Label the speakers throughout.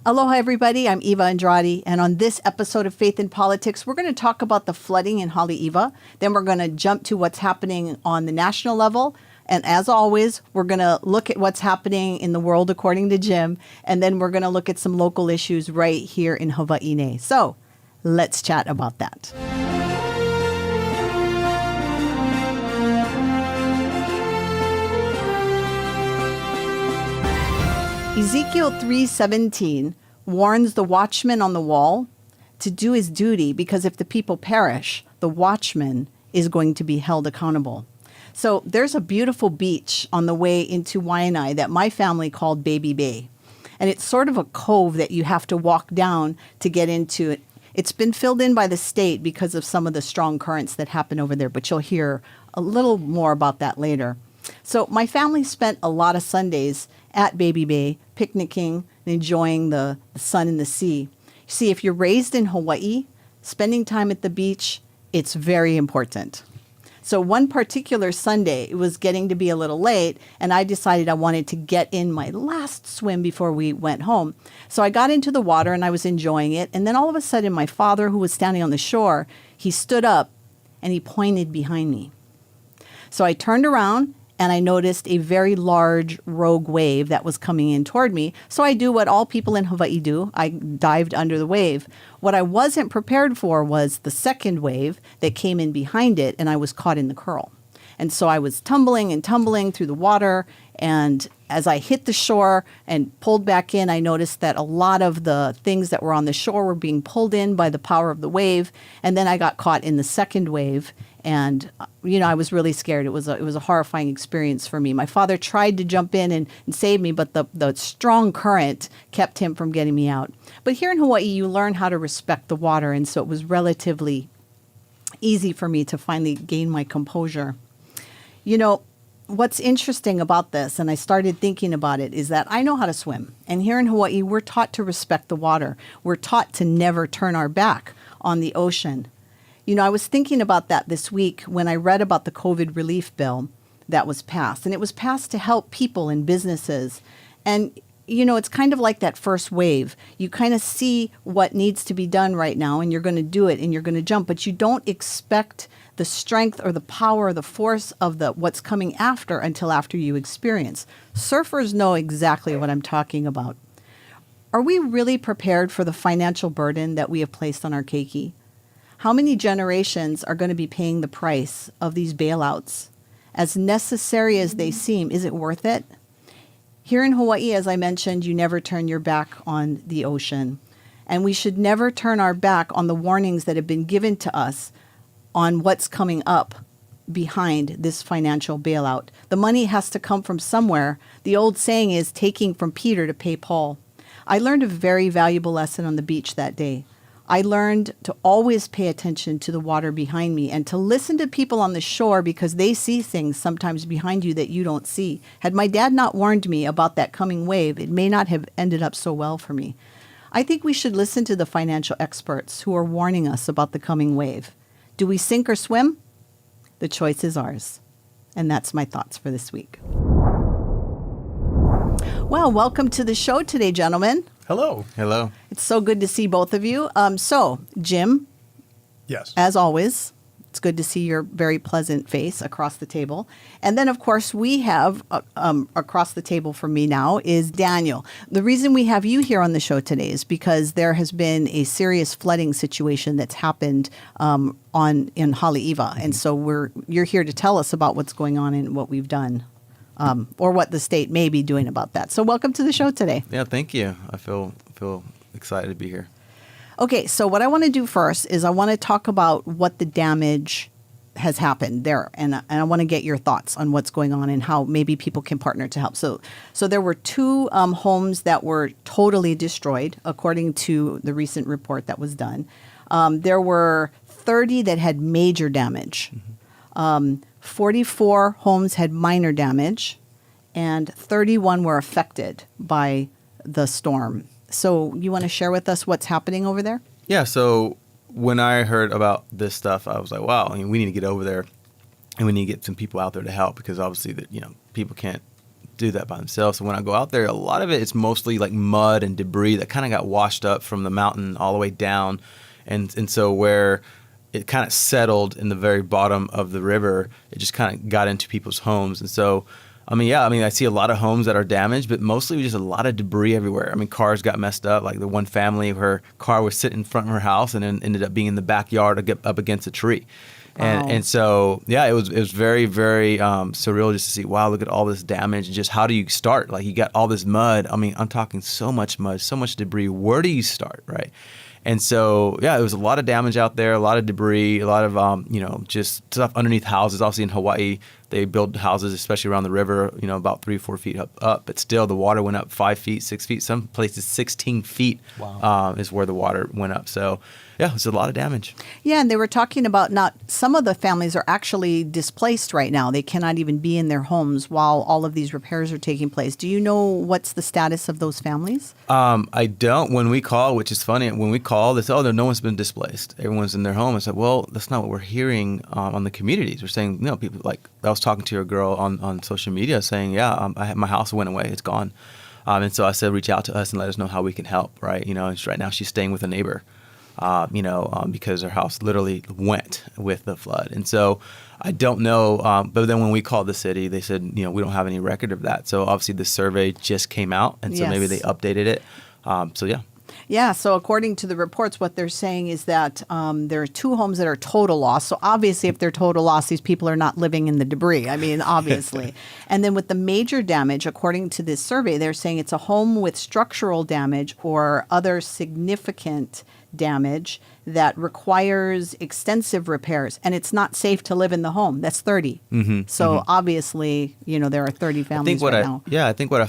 Speaker 1: Aloha, everybody. I'm Eva Andrade, and on this episode of Faith in Politics, we're going to talk about the flooding in Haleiwa. Then we're going to jump to what's happening on the national level. And as always, we're going to look at what's happening in the world according to Jim, and then we're going to look at some local issues right here in Hawaii. So let's chat about that. Ezekiel 3:17 warns the watchman on the wall to do his duty, because if the people perish, the watchman is going to be held accountable. So there's a beautiful beach on the way into Waianae that my family called Baby Bay. And it's sort of a cove that you have to walk down to get into it. It's been filled in by the state because of some of the strong currents that happen over there, but you'll hear a little more about that later. So my family spent a lot of Sundays at Baby Bay, picnicking and enjoying the sun and the sea. See, if you're raised in Hawaii, spending time at the beach, it's very important. So one particular Sunday, it was getting to be a little late, and I decided I wanted to get in my last swim before we went home. So I got into the water and I was enjoying it. And then all of a sudden, my father, who was standing on the shore, he stood up and he pointed behind me. So I turned around and I noticed a very large rogue wave that was coming in toward me. So I do what all people in Hawaii do. I dived under the wave. What I wasn't prepared for was the second wave that came in behind it, and I was caught in the curl. And so I was tumbling and tumbling through the water, and as I hit the shore and pulled back in, I noticed that a lot of the things that were on the shore were being pulled in by the power of the wave, and then I got caught in the second wave. And, I was really scared. It was a horrifying experience for me. My father tried to jump in and save me, but the strong current kept him from getting me out. But here in Hawaii, you learn how to respect the water, and so it was relatively easy for me to finally gain my composure. What's interesting about this, and I started thinking about it, is that I know how to swim. And here in Hawaii, we're taught to respect the water. We're taught to never turn our back on the ocean. I was thinking about that this week when I read about the COVID relief bill that was passed. And it was passed to help people and businesses. And, it's kind of like that first wave. You kind of see what needs to be done right now, and you're going to do it, and you're going to jump. But you don't expect the strength or the power or the force of what's coming after until after you experience. Surfers know exactly what I'm talking about. Are we really prepared for the financial burden that we have placed on our keiki? How many generations are going to be paying the price of these bailouts? As necessary as they seem, is it worth it? Here in Hawaii, as I mentioned, you never turn your back on the ocean. And we should never turn our back on the warnings that have been given to us on what's coming up behind this financial bailout. The money has to come from somewhere. The old saying is taking from Peter to pay Paul. I learned a very valuable lesson on the beach that day. I learned to always pay attention to the water behind me and to listen to people on the shore, because they see things sometimes behind you that you don't see. Had my dad not warned me about that coming wave, it may not have ended up so well for me. I think we should listen to the financial experts who are warning us about the coming wave. Do we sink or swim? The choice is ours. And that's my thoughts for this week. Well, welcome to the show today, gentlemen.
Speaker 2: Hello.
Speaker 3: Hello.
Speaker 1: It's so good to see both of you. So, Jim.
Speaker 2: Yes.
Speaker 1: As always, it's good to see your very pleasant face across the table. And then, of course, we have across the table from me now is Daniel. The reason we have you here on the show today is because there has been a serious flooding situation that's happened in Haleiwa. And so you're here to tell us about what's going on and what we've done. Or what the state may be doing about that. So welcome to the show today.
Speaker 3: Yeah, thank you. I feel excited to be here.
Speaker 1: Okay, so what I want to do first is I want to talk about what the damage has happened there, and I want to get your thoughts on what's going on and how maybe people can partner to help. So there were two homes that were totally destroyed, according to the recent report that was done. There were 30 that had major damage. 44 homes had minor damage, and 31 were affected by the storm. So you want to share with us what's happening over there?
Speaker 3: Yeah, so when I heard about this stuff, I was like, wow, we need to get over there, and we need to get some people out there to help, because obviously people can't do that by themselves. So when I go out there, a lot of it is mostly like mud and debris that kind of got washed up from the mountain all the way down. And so where it kind of settled in the very bottom of the river, it just kind of got into people's homes. And so, I see a lot of homes that are damaged, but mostly just a lot of debris everywhere. I mean, cars got messed up. Like the one family, her car was sitting in front of her house and then ended up being in the backyard up against a tree.
Speaker 1: Wow.
Speaker 3: And so, it was very, very surreal just to see, wow, look at all this damage. And just how do you start? Like you got all this mud. I mean, I'm talking so much mud, so much debris. Where do you start, right? And so, it was a lot of damage out there, a lot of debris, a lot of, just stuff underneath houses. Obviously in Hawaii, they build houses, especially around the river, about 3-4 feet up. But still, the water went up 5 feet, 6 feet. Some places 16 feet is where the water went up. So, it's a lot of damage.
Speaker 1: Yeah, and they were talking about some of the families are actually displaced right now. They cannot even be in their homes while all of these repairs are taking place. Do you know what's the status of those families?
Speaker 3: I don't. When we call, which is funny, when we call, they say, no one's been displaced. Everyone's in their home. It's like, well, that's not what we're hearing on the communities. We're saying, people like, I was talking to a girl on social media saying, my house went away. It's gone. And so I said, reach out to us and let us know how we can help, right? And right now she's staying with a neighbor. Because her house literally went with the flood. And so I don't know. But then when we called the city, they said, we don't have any record of that. So obviously the survey just came out. And so maybe they updated it.
Speaker 1: Yeah, so according to the reports, what they're saying is that there are 2 homes that are total loss. So obviously, if they're total loss, these people are not living in the debris. I mean, obviously. And then with the major damage, according to this survey, they're saying it's a home with structural damage or other significant damage that requires extensive repairs, and it's not safe to live in the home. That's 30. So obviously, there are 30 families now.
Speaker 3: Yeah, I think what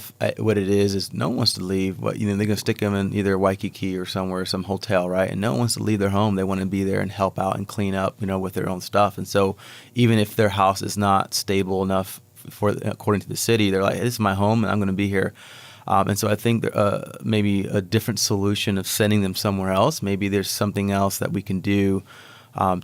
Speaker 3: it is no one wants to leave. But they're going to stick them in either Waikiki or somewhere, some hotel, right? And no one wants to leave their home. They want to be there and help out and clean up, with their own stuff. And so even if their house is not stable enough according to the city, they're like, this is my home and I'm going to be here. And so I think maybe a different solution of sending them somewhere else. Maybe there's something else that we can do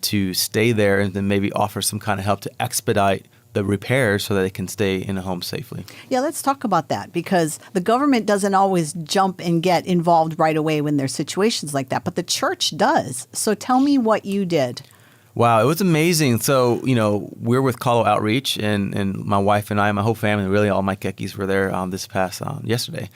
Speaker 3: to stay there and then maybe offer some kind of help to expedite the repairs so that they can stay in a home safely.
Speaker 1: Yeah, let's talk about that because the government doesn't always jump and get involved right away when there's situations like that, but the church does. So tell me what you did.
Speaker 3: Wow, it was amazing. So, we're with Kalo Outreach, and my wife and I, my whole family, really all my kekis were there this past yesterday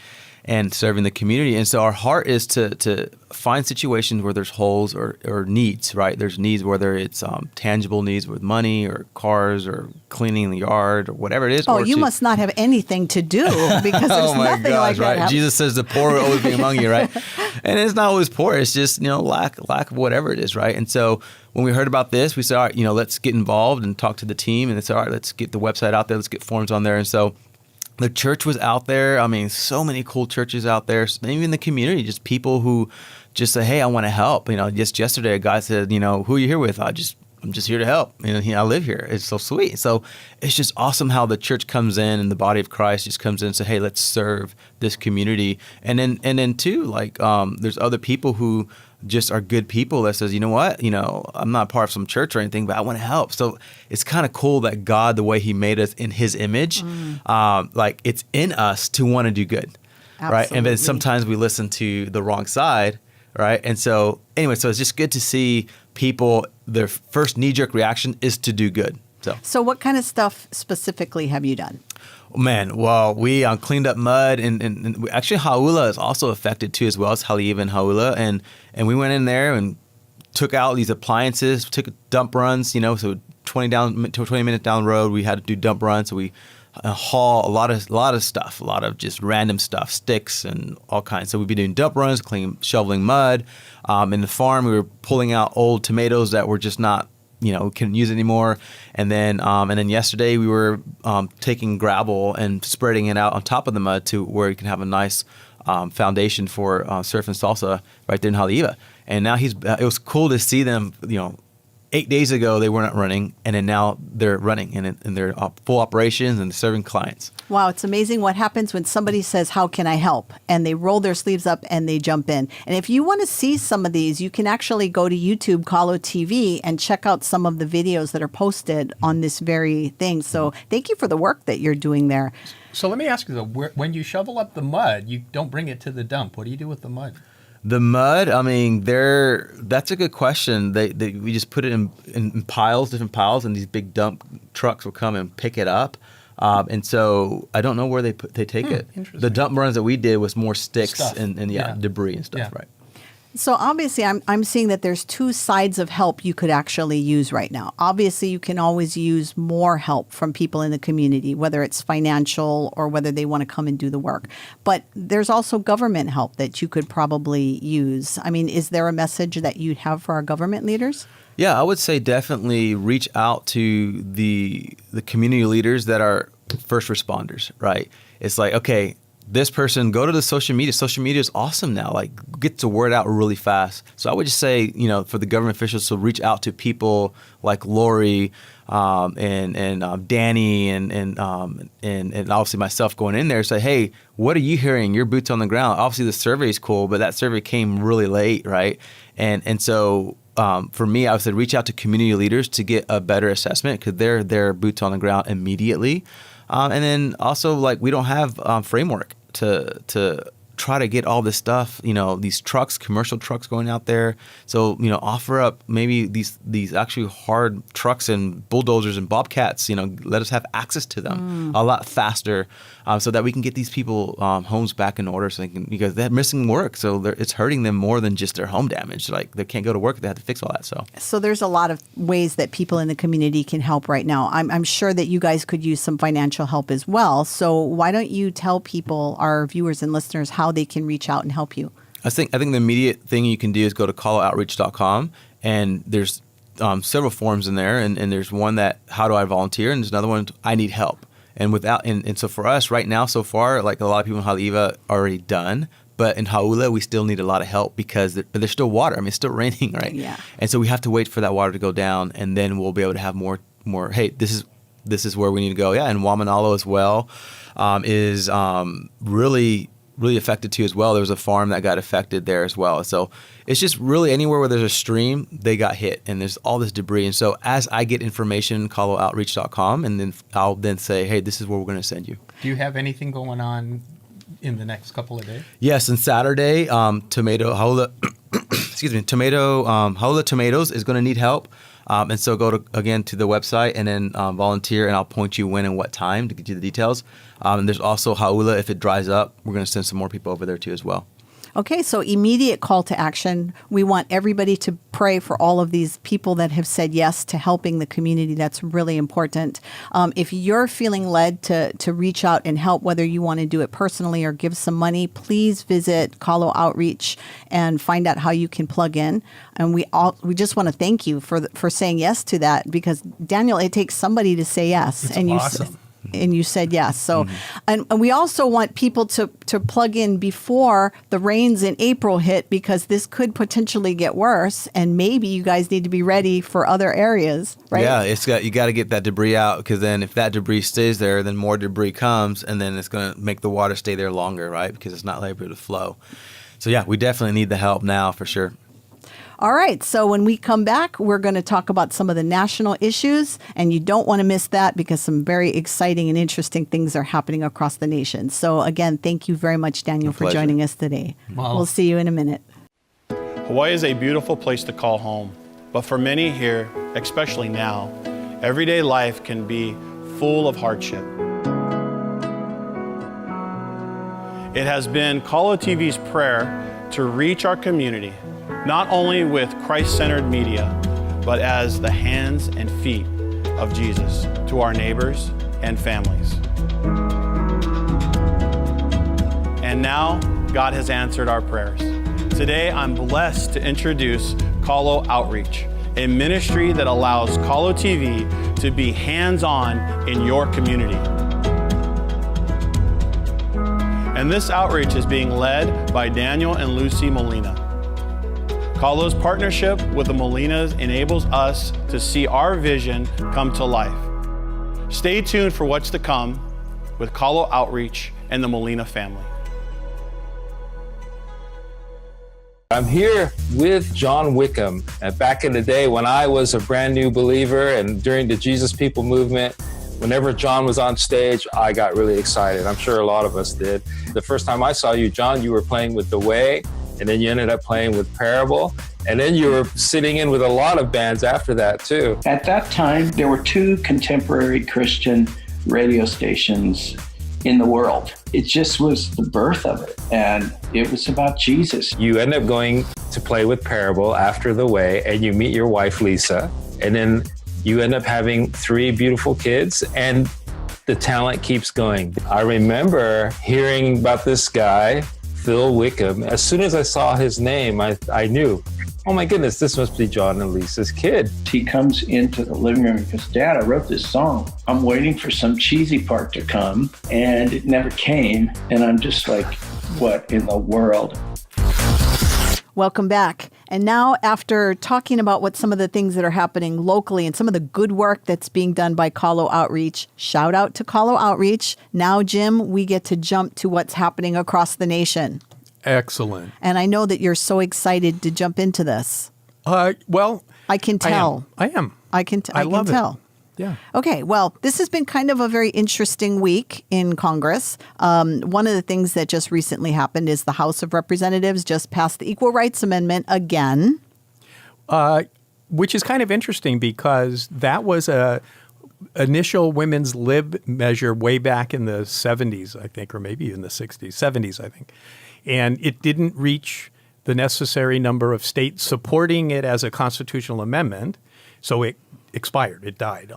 Speaker 3: and serving the community. And so our heart is to find situations where there's holes or needs, right? There's needs, whether it's tangible needs with money or cars or cleaning the yard or whatever it is.
Speaker 1: Oh, you must not have anything to do because there's nothing like that.
Speaker 3: Right? Jesus says the poor will always be among you, right? And it's not always poor. It's just, lack of whatever it is, right? And so when we heard about this, we said, all right, let's get involved and talk to the team. And it's all right, let's get the website out there. Let's get forms on there. And so the church was out there. I mean, so many cool churches out there, even the community, just people who just say, hey, I want to help. Just yesterday, a guy said, who are you here with? I'm just here to help. I live here. It's so sweet. So it's just awesome how the church comes in and the body of Christ just comes in and say, hey, let's serve this community. And then too, there's other people who just are good people that says, you know what, I'm not part of some church or anything, but I want to help. So it's kind of cool that God, the way he made us in his image, it's in us to want to do good.
Speaker 1: Absolutely.
Speaker 3: Right. And then sometimes we listen to the wrong side. Right. And so anyway, so it's just good to see people, their first knee-jerk reaction is to do good.
Speaker 1: So what kind of stuff specifically have you done?
Speaker 3: Man, well, we cleaned up mud, and actually Hauula is also affected too, as well as Haleiwa and Hauula, and we went in there and took out these appliances, took dump runs, so 20 minutes down the road, we had to do dump runs, so we haul a lot of stuff, a lot of just random stuff, sticks and all kinds. So we'd be doing dump runs, shoveling mud. In the farm, we were pulling out old tomatoes that were just not, couldn't use anymore. And then yesterday we were taking gravel and spreading it out on top of the mud to where you can have a nice foundation for surf and salsa right there in Haleiwa. And now it was cool to see them, 8 days ago they were not running, and then now they're running and they're full operations and serving clients.
Speaker 1: Wow, it's amazing what happens when somebody says, how can I help? And they roll their sleeves up and they jump in. And if you want to see some of these, you can actually go to YouTube, Kalo TV, and check out some of the videos that are posted on this very thing. So thank you for the work that you're doing there.
Speaker 2: So let me ask you though, when you shovel up the mud, you don't bring it to the dump. What do you do with the mud?
Speaker 3: The mud, I mean, that's a good question. We just put it in piles, different piles, and these big dump trucks will come and pick it up. And so I don't know where they take it.
Speaker 2: Interesting.
Speaker 3: The dump runs that we did was more sticks
Speaker 2: Stuff.
Speaker 3: and debris and stuff,
Speaker 2: Yeah.
Speaker 3: right?
Speaker 1: So obviously, I'm seeing that there's two sides of help you could actually use right now. Obviously, you can always use more help from people in the community, whether it's financial or whether they want to come and do the work. But there's also government help that you could probably use. I mean, is there a message that you'd have for our government leaders?
Speaker 3: Yeah, I would say definitely reach out to the community leaders that are first responders, right? It's like, okay, this person, go to the social media. Social media is awesome now. Like, get the word out really fast. So I would just say, for the government officials to reach out to people like Lori and Danny and obviously myself going in there and say, hey, what are you hearing? Your boots on the ground. Obviously, the survey is cool, but that survey came really late, right? And so for me, I would say reach out to community leaders to get a better assessment because they're boots on the ground immediately. And then also, like, we don't have framework to try to get all this stuff, these trucks, commercial trucks going out there. So, offer up maybe these actually hard trucks and bulldozers and bobcats, let us have access to them a lot faster so that we can get these people homes back in order because they're missing work. So it's hurting them more than just their home damage. Like, they can't go to work. They have to fix all that.
Speaker 1: So there's a lot of ways that people in the community can help right now. I'm sure that you guys could use some financial help as well. So why don't you tell people, our viewers and listeners, how they can reach out and help you?
Speaker 3: I think the immediate thing you can do is go to calloutreach.com, and there's several forms in there, and there's one that, how do I volunteer, and there's another one, I need help. And so for us right now, so far, like a lot of people in Haleiwa already done, but in Hauula, we still need a lot of help because there's still water. I mean, it's still raining, right?
Speaker 1: Yeah.
Speaker 3: And so we have to wait for that water to go down, and then we'll be able to have more. Hey, this is where we need to go. Yeah, and Waimanalo as well is really affected too as well. There was a farm that got affected there as well. So it's just really anywhere where there's a stream, they got hit, and there's all this debris. And so as I get information, calloutreach.com, and then I'll then say, hey, this is where we're going to send you.
Speaker 2: Do you have anything going on in the next couple of days?
Speaker 3: Yes, and Saturday, Hauula Tomatoes is going to need help. And so go to the website and then volunteer, and I'll point you when and what time to get you the details. And there's also Hauula. If it dries up, we're going to send some more people over there too as well.
Speaker 1: Okay, so immediate call to action. We want everybody to pray for all of these people that have said yes to helping the community. That's really important. If you're feeling led to reach out and help, whether you want to do it personally or give some money, please visit Kalo Outreach and find out how you can plug in. And we just want to thank you for saying yes to that, because Daniel, it takes somebody to say yes.
Speaker 2: It's
Speaker 1: and
Speaker 2: awesome.
Speaker 1: And you said yes. So, and we also want people to plug in before the rains in April hit, because this could potentially get worse, and maybe you guys need to be ready for other areas, right?
Speaker 3: Yeah, you got to get that debris out, because then if that debris stays there, then more debris comes, and then it's going to make the water stay there longer, right? Because it's not able to flow. So yeah, we definitely need the help now for sure.
Speaker 1: All right. So when we come back, we're going to talk about some of the national issues, and you don't want to miss that because some very exciting and interesting things are happening across the nation. So again, thank you very much, Daniel, for joining us today.
Speaker 2: Wow.
Speaker 1: We'll see you in a minute.
Speaker 4: Hawaii is a beautiful place to call home, but for many here, especially now, everyday life can be full of hardship. It has been Kalo TV's prayer to reach our community, not only with Christ-centered media, but as the hands and feet of Jesus to our neighbors and families. And now, God has answered our prayers. Today, I'm blessed to introduce Kalo Outreach, a ministry that allows Kalo TV to be hands-on in your community. And this outreach is being led by Daniel and Lucy Molina. Kalo's partnership with the Molinas enables us to see our vision come to life. Stay tuned for what's to come with Kalo Outreach and the Molina family.
Speaker 5: I'm here with John Wickham. Back in the day when I was a brand new believer and during the Jesus People movement, Whenever John was on stage, I got really excited. I'm sure a lot of us did. The first time I saw you, John, you were playing with The Way, and then you ended up playing with Parable, and then you were sitting in with a lot of bands after that, too.
Speaker 6: At that time, there were 2 contemporary Christian radio stations in the world. It just was the birth of it, and it was about Jesus.
Speaker 5: You end up going to play with Parable after The Way, and you meet your wife, Lisa, and then you end up having 3 beautiful kids, and the talent keeps going. I remember hearing about this guy, Phil Wickham. As soon as I saw his name, I knew, oh my goodness, this must be John and Lisa's kid.
Speaker 6: He comes into the living room and goes, Dad, I wrote this song. I'm waiting for some cheesy part to come, and it never came. And I'm just like, what in the world?
Speaker 1: Welcome back. And now, after talking about what some of the things that are happening locally and some of the good work that's being done by Kahlo Outreach, shout out to Kahlo Outreach. Now, Jim, we get to jump to what's happening across the nation.
Speaker 2: Excellent.
Speaker 1: And I know that you're so excited to jump into this.
Speaker 2: Well,
Speaker 1: I can tell.
Speaker 2: I am.
Speaker 1: I can
Speaker 2: love
Speaker 1: tell.
Speaker 2: it. Yeah.
Speaker 1: Okay, well, this has been kind of a very interesting week in Congress. One of the things that just recently happened is the House of Representatives just passed the Equal Rights Amendment again.
Speaker 2: Which is kind of interesting because that was a initial women's lib measure way back in the 70s, I think, or maybe in the 60s, 70s, I think. And it didn't reach the necessary number of states supporting it as a constitutional amendment. So it expired. It died,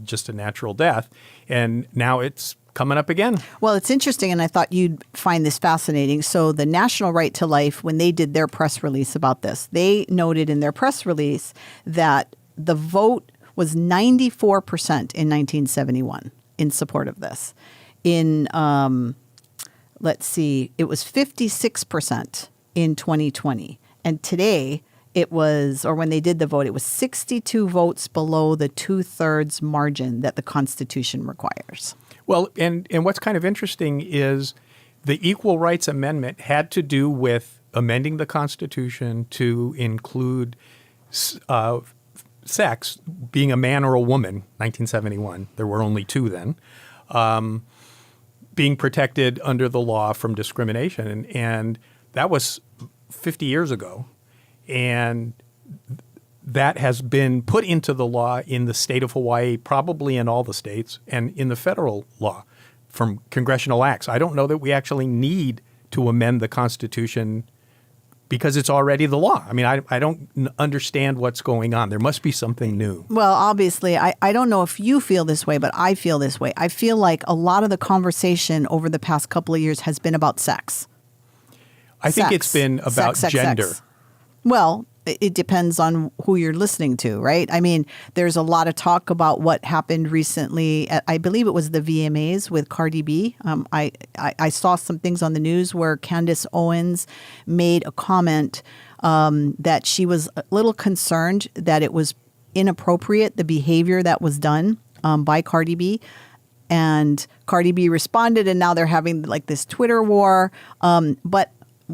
Speaker 2: just a natural death. And now it's coming up again.
Speaker 1: Well, it's interesting, and I thought you'd find this fascinating. So the National Right to Life, when they did their press release about this, they noted in their press release that the vote was 94% in 1971 in support of this. In, let's see, it was 56% in 2020. And today, it was, or when they did the vote, it was 62 votes below the 2/3 margin that the Constitution requires.
Speaker 2: Well, and what's kind of interesting is the Equal Rights Amendment had to do with amending the Constitution to include sex, being a man or a woman, 1971. There were only 2 then. Being protected under the law from discrimination. And that was 50 years ago. And that has been put into the law in the state of Hawaii, probably in all the states, and in the federal law from congressional acts. I don't know that we actually need to amend the Constitution because it's already the law. I mean, I don't understand what's going on. There must be something new.
Speaker 1: Well, obviously, I don't know if you feel this way, but I feel this way. I feel like a lot of the conversation over the past couple of years has been about sex.
Speaker 2: I think it's been about gender.
Speaker 1: Sex. Well, it depends on who you're listening to, right? I mean, there's a lot of talk about what happened recently. I believe it was the VMAs with Cardi B. I saw some things on the news where Candace Owens made a comment that she was a little concerned that it was inappropriate, the behavior that was done by Cardi B. And Cardi B responded, and now they're having like this Twitter war. But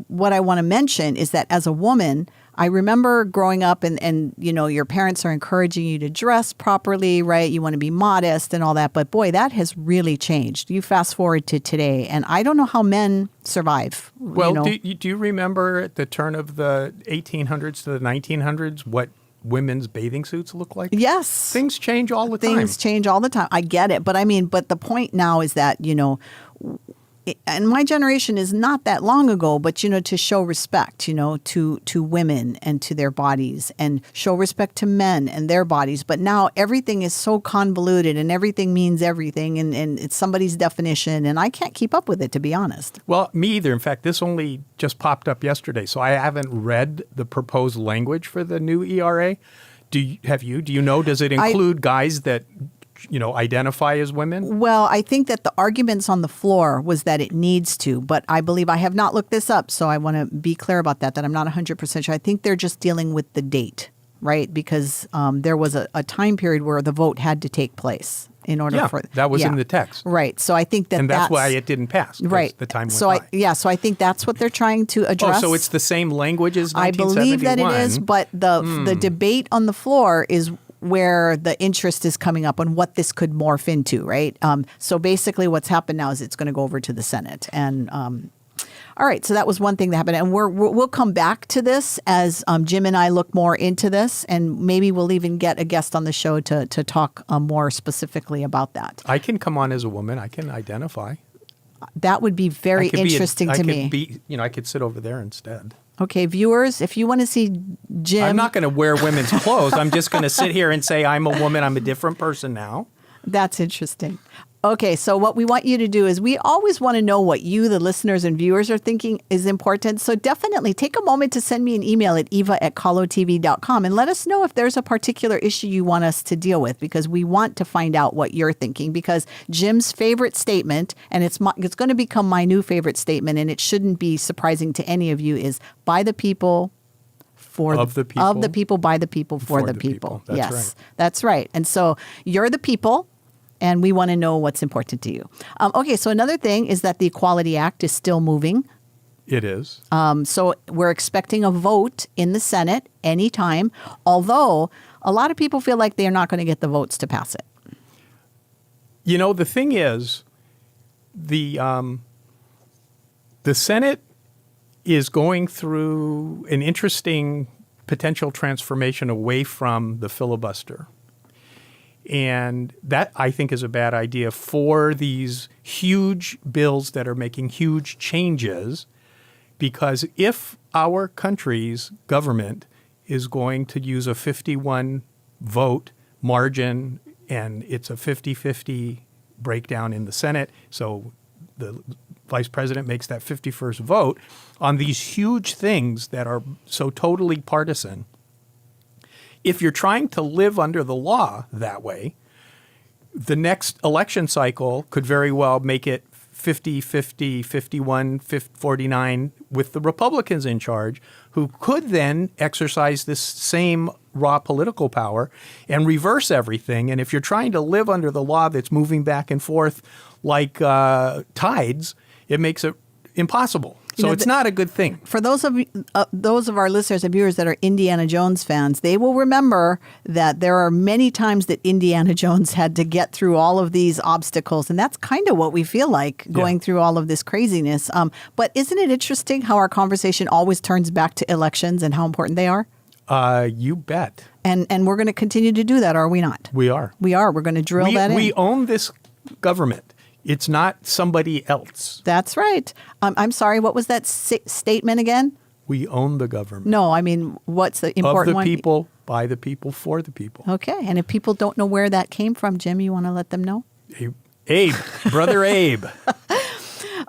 Speaker 1: what I want to mention is that as a woman, I remember growing up and your parents are encouraging you to dress properly, right? You want to be modest and all that. But boy, that has really changed. You fast forward to today, and I don't know how men survive.
Speaker 2: Well, do you remember at the turn of the 1800s to the 1900s what women's bathing suits look like?
Speaker 1: Yes.
Speaker 2: Things change all the time.
Speaker 1: Things change all the time. I get it. But but the point now is that, and my generation is not that long ago, but, to show respect, to women and to their bodies, and show respect to men and their bodies. But now everything is so convoluted and everything means everything and it's somebody's definition. And I can't keep up with it, to be honest.
Speaker 2: Well, me either. In fact, this only just popped up yesterday, so I haven't read the proposed language for the new ERA. Do you know, does it include guys that identify as women?
Speaker 1: Well, I think that the arguments on the floor was that it needs to, but I believe I have not looked this up, so I want to be clear about that I'm not 100% sure. I think they're just dealing with the date, right? Because there was a time period where the vote had to take place in order for...
Speaker 2: that was in the text.
Speaker 1: Right. So I think
Speaker 2: and that's why it didn't pass.
Speaker 1: Right.
Speaker 2: The time went
Speaker 1: by. So I think that's what they're trying to address.
Speaker 2: Oh, so it's the same language as 1971.
Speaker 1: I believe that it is, but the debate on the floor is where the interest is coming up on what this could morph into, right? So basically what's happened now is it's going to go over to the Senate. And all right, so that was one thing that happened. And we'll come back to this as Jim and I look more into this, and maybe we'll even get a guest on the show to talk more specifically about that.
Speaker 2: I can come on as a woman. I can identify.
Speaker 1: That would be very interesting to me.
Speaker 2: I could sit over there instead.
Speaker 1: Okay, viewers, if you want to see Jim.
Speaker 2: I'm not going to wear women's clothes. I'm just going to sit here and say I'm a woman. I'm a different person now.
Speaker 1: That's interesting. Okay, so what we want you to do is we always want to know what you, the listeners and viewers, are thinking is important. So definitely take a moment to send me an email at eva@kalotv.com and let us know if there's a particular issue you want us to deal with, because we want to find out what you're thinking. Because Jim's favorite statement, and it's going to become my new favorite statement, and it shouldn't be surprising to any of you, is by the people, of the people, by the people, for the people.
Speaker 2: That's
Speaker 1: yes,
Speaker 2: right.
Speaker 1: That's right. And so you're the people, and we want to know what's important to you. Okay, so another thing is that the Equality Act is still moving.
Speaker 2: It is.
Speaker 1: So we're expecting a vote in the Senate anytime, although a lot of people feel like they're not going to get the votes to pass it.
Speaker 2: You know, the thing is, the Senate is going through an interesting potential transformation away from the filibuster. And that, I think, is a bad idea for these huge bills that are making huge changes, because if our country's government is going to use a 51 vote margin and it's a 50-50 breakdown in the Senate, so the vice president makes that 51st vote on these huge things that are so totally partisan. If you're trying to live under the law that way, the next election cycle could very well make it 50-50, 51, 49 with the Republicans in charge, who could then exercise this same raw political power and reverse everything. And if you're trying to live under the law that's moving back and forth like tides, it makes it impossible. So it's not a good thing.
Speaker 1: For those of our listeners and viewers that are Indiana Jones fans, they will remember that there are many times that Indiana Jones had to get through all of these obstacles, and that's kind of what we feel like going through all of this craziness. But isn't it interesting how our conversation always turns back to elections and how important they are?
Speaker 2: You bet.
Speaker 1: And we're going to continue to do that, are we not?
Speaker 2: We are.
Speaker 1: We are. We're going to drill that in.
Speaker 2: We own this government. It's not somebody else.
Speaker 1: That's right. I'm sorry, what was that statement again?
Speaker 2: We own the government.
Speaker 1: No, I mean, what's the important one?
Speaker 2: Of the people, by the people, for the people.
Speaker 1: Okay, and if people don't know where that came from, Jim, you want to let them know?
Speaker 2: Abe, Brother Abe.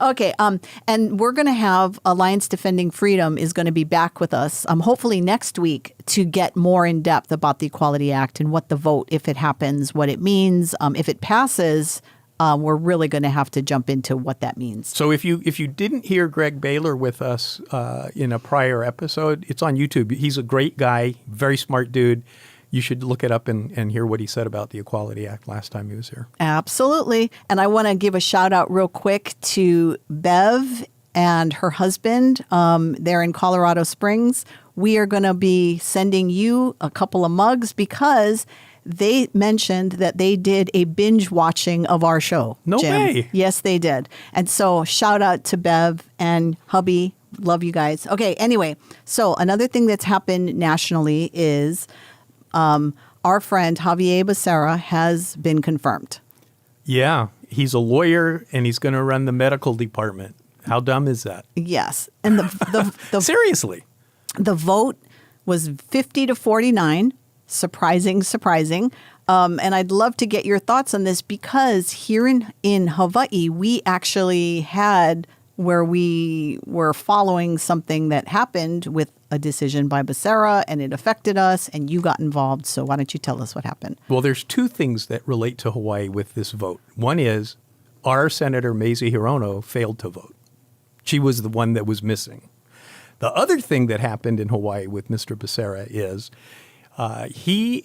Speaker 1: Okay, and we're going to have Alliance Defending Freedom is going to be back with us, hopefully next week, to get more in depth about the Equality Act and what the vote, if it happens, what it means. If it passes, we're really going to have to jump into what that means.
Speaker 2: So if you didn't hear Greg Baylor with us in a prior episode, it's on YouTube. He's a great guy, very smart dude. You should look it up and hear what he said about the Equality Act last time he was here.
Speaker 1: Absolutely. And I want to give a shout out real quick to Bev and her husband. They're in Colorado Springs. We are going to be sending you a couple of mugs because they mentioned that they did a binge watching of our show.
Speaker 2: No
Speaker 1: Jim.
Speaker 2: way.
Speaker 1: Yes, they did. And so shout out to Bev and hubby. Love you guys. Okay, anyway, so another thing that's happened nationally is our friend Javier Becerra has been confirmed.
Speaker 2: Yeah, he's a lawyer and he's going to run the medical department. How dumb is that?
Speaker 1: Yes. And the
Speaker 2: Seriously.
Speaker 1: The vote was 50-49. Surprising. And I'd love to get your thoughts on this because here in Hawaii, we actually had where we were following something that happened with a decision by Becerra and it affected us and you got involved. So why don't you tell us what happened?
Speaker 2: Well, there's two things that relate to Hawaii with this vote. One is our Senator Mazie Hirono failed to vote. She was the one that was missing. The other thing that happened in Hawaii with Mr. Becerra is he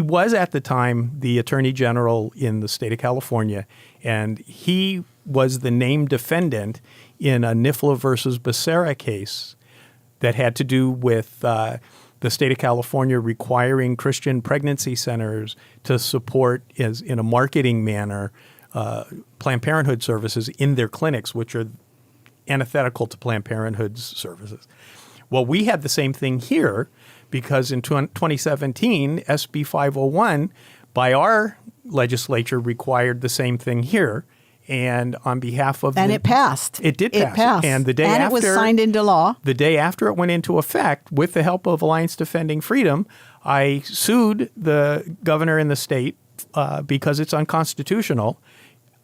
Speaker 2: was at the time the Attorney General in the state of California, and he was the named defendant in a NIFLA versus Becerra case that had to do with the state of California requiring Christian pregnancy centers to support as in a marketing manner Planned Parenthood services in their clinics, which are antithetical to Planned Parenthood's services. Well, we had the same thing here because in 2017, SB 501 by our legislature required the same thing here. And on behalf of
Speaker 1: And it passed.
Speaker 2: It did pass.
Speaker 1: It passed.
Speaker 2: And the day
Speaker 1: and
Speaker 2: after
Speaker 1: it was signed into law.
Speaker 2: The day after it went into effect, with the help of Alliance Defending Freedom, I sued the governor in the state because it's unconstitutional.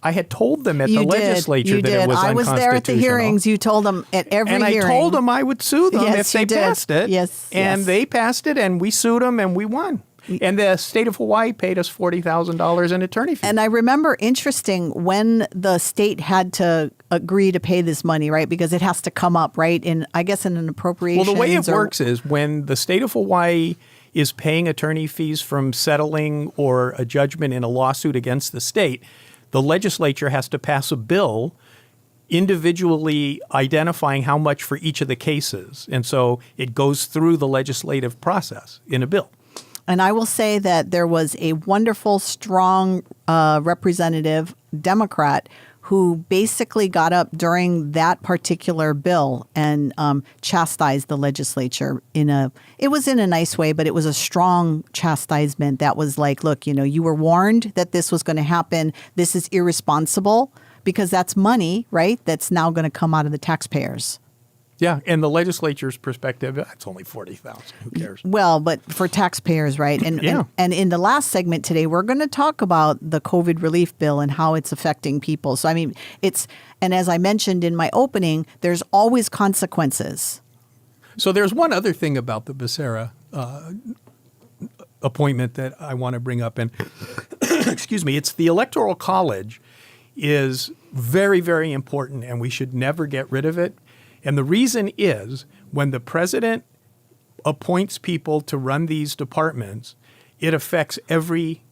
Speaker 2: I had told them at the legislature that it was
Speaker 1: I was
Speaker 2: unconstitutional.
Speaker 1: there at the hearings. You told them at every
Speaker 2: and
Speaker 1: hearing.
Speaker 2: I told them I would sue them
Speaker 1: Yes,
Speaker 2: if they
Speaker 1: you did.
Speaker 2: passed it.
Speaker 1: Yes,
Speaker 2: And
Speaker 1: yes.
Speaker 2: they passed it, and we sued them, and we won. And the state of Hawaii paid us $40,000 in attorney fees.
Speaker 1: And I remember interesting when the state had to agree to pay this money, right? Because it has to come up, right? In I guess in an appropriation.
Speaker 2: Well, the way it works is when the state of Hawaii is paying attorney fees from settling or a judgment in a lawsuit against the state, the legislature has to pass a bill individually identifying how much for each of the cases. And so it goes through the legislative process in a bill.
Speaker 1: And I will say that there was a wonderful, strong representative Democrat who basically got up during that particular bill and chastised the legislature it was in a nice way, but it was a strong chastisement that was like, look, you were warned that this was going to happen. This is irresponsible because that's money, right? That's now going to come out of the taxpayers.
Speaker 2: Yeah, and the legislature's perspective, it's only $40,000. Who cares?
Speaker 1: Well, but for taxpayers, right? And,
Speaker 2: Yeah.
Speaker 1: and in the last segment today, we're going to talk about the COVID relief bill and how it's affecting people. So, I mean, and as I mentioned in my opening, there's always consequences.
Speaker 2: So there's one other thing about the Becerra appointment that I want to bring up. And excuse me, it's the Electoral College is very, very important, and we should never get rid of it. And the reason is when the president appoints people to run these departments, it affects every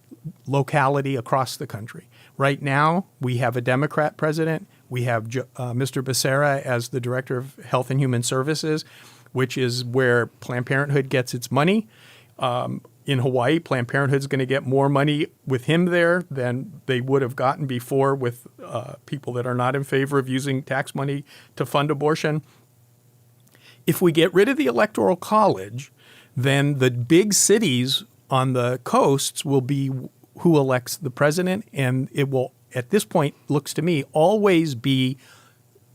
Speaker 2: locality across the country. Right now, we have a Democrat president. We have Mr. Becerra as the Director of Health and Human Services, which is where Planned Parenthood gets its money. In Hawaii, Planned Parenthood is going to get more money with him there than they would have gotten before with people that are not in favor of using tax money to fund abortion. If we get rid of the Electoral College, then the big cities on the coasts will be who elects the president, and it will, at this point, looks to me, always be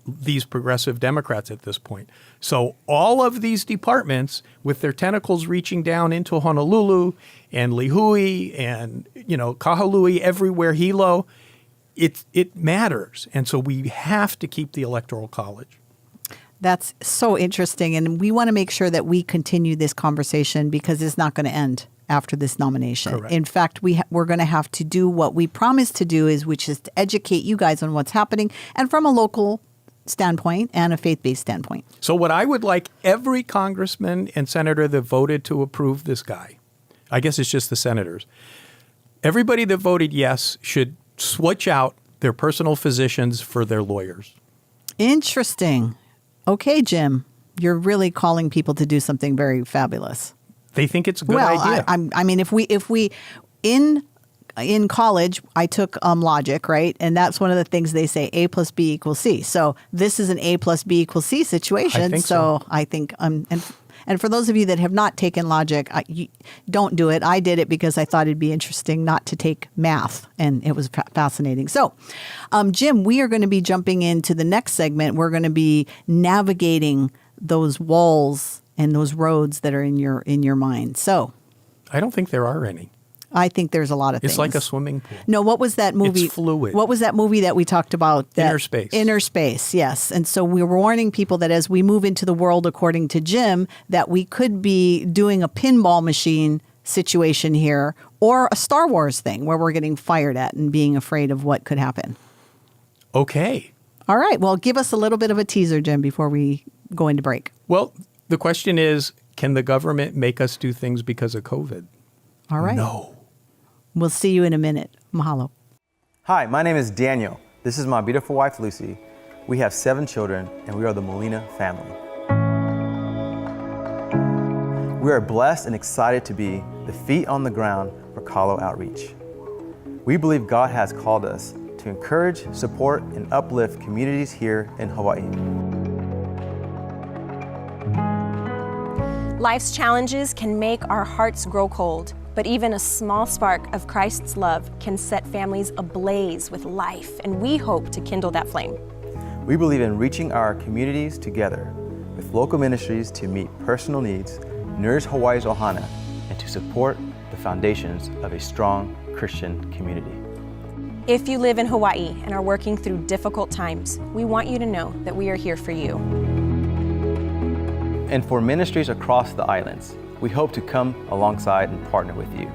Speaker 2: these progressive Democrats at this point. So all of these departments with their tentacles reaching down into Honolulu and Lihue and, Kahului, everywhere, Hilo, it matters. And so we have to keep the Electoral College.
Speaker 1: That's so interesting. And we want to make sure that we continue this conversation because it's not going to end after this nomination.
Speaker 2: Correct.
Speaker 1: In fact, we're going to have to do what we promised to do, which is to educate you guys on what's happening and from a local standpoint and a faith-based standpoint.
Speaker 2: So what I would like every congressman and senator that voted to approve this guy, I guess it's just the senators, everybody that voted yes should switch out their personal physicians for their lawyers.
Speaker 1: Interesting. Okay, Jim, you're really calling people to do something very fabulous.
Speaker 2: They think it's a good idea.
Speaker 1: I mean, if we in college, I took logic, right? And that's one of the things they say, A plus B equals C. So this is an A plus B equals C situation.
Speaker 2: I think so.
Speaker 1: I think, and for those of you that have not taken logic, don't do it. I did it because I thought it'd be interesting not to take math, and it was fascinating. So, Jim, we are going to be jumping into the next segment. We're going to be navigating those walls and those roads that are in your mind. So,
Speaker 2: I don't think there are any.
Speaker 1: I think there's a lot of things.
Speaker 2: It's like a swimming pool.
Speaker 1: No, what was that movie?
Speaker 2: It's fluid.
Speaker 1: What was that movie that we talked about?
Speaker 2: Inner Space.
Speaker 1: Inner Space, yes. And so we were warning people that as we move into the world, according to Jim, that we could be doing a pinball machine situation here or a Star Wars thing where we're getting fired at and being afraid of what could happen.
Speaker 2: Okay.
Speaker 1: All right. Well, give us a little bit of a teaser, Jim, before we go into break.
Speaker 2: Well, the question is, can the government make us do things because of COVID?
Speaker 1: All right.
Speaker 2: No.
Speaker 1: We'll see you in a minute. Mahalo.
Speaker 7: Hi, my name is Daniel. This is my beautiful wife, Lucy. We have 7 children, and we are the Molina family. We are blessed and excited to be the feet on the ground for Kalo Outreach. We believe God has called us to encourage, support, and uplift communities here in Hawaii.
Speaker 8: Life's challenges can make our hearts grow cold, but even a small spark of Christ's love can set families ablaze with life, and we hope to kindle that flame.
Speaker 7: We believe in reaching our communities together with local ministries to meet personal needs, nourish Hawaii's ohana, and to support the foundations of a strong Christian community.
Speaker 8: If you live in Hawaii and are working through difficult times, we want you to know that we are here for you.
Speaker 7: And for ministries across the islands, we hope to come alongside and partner with you.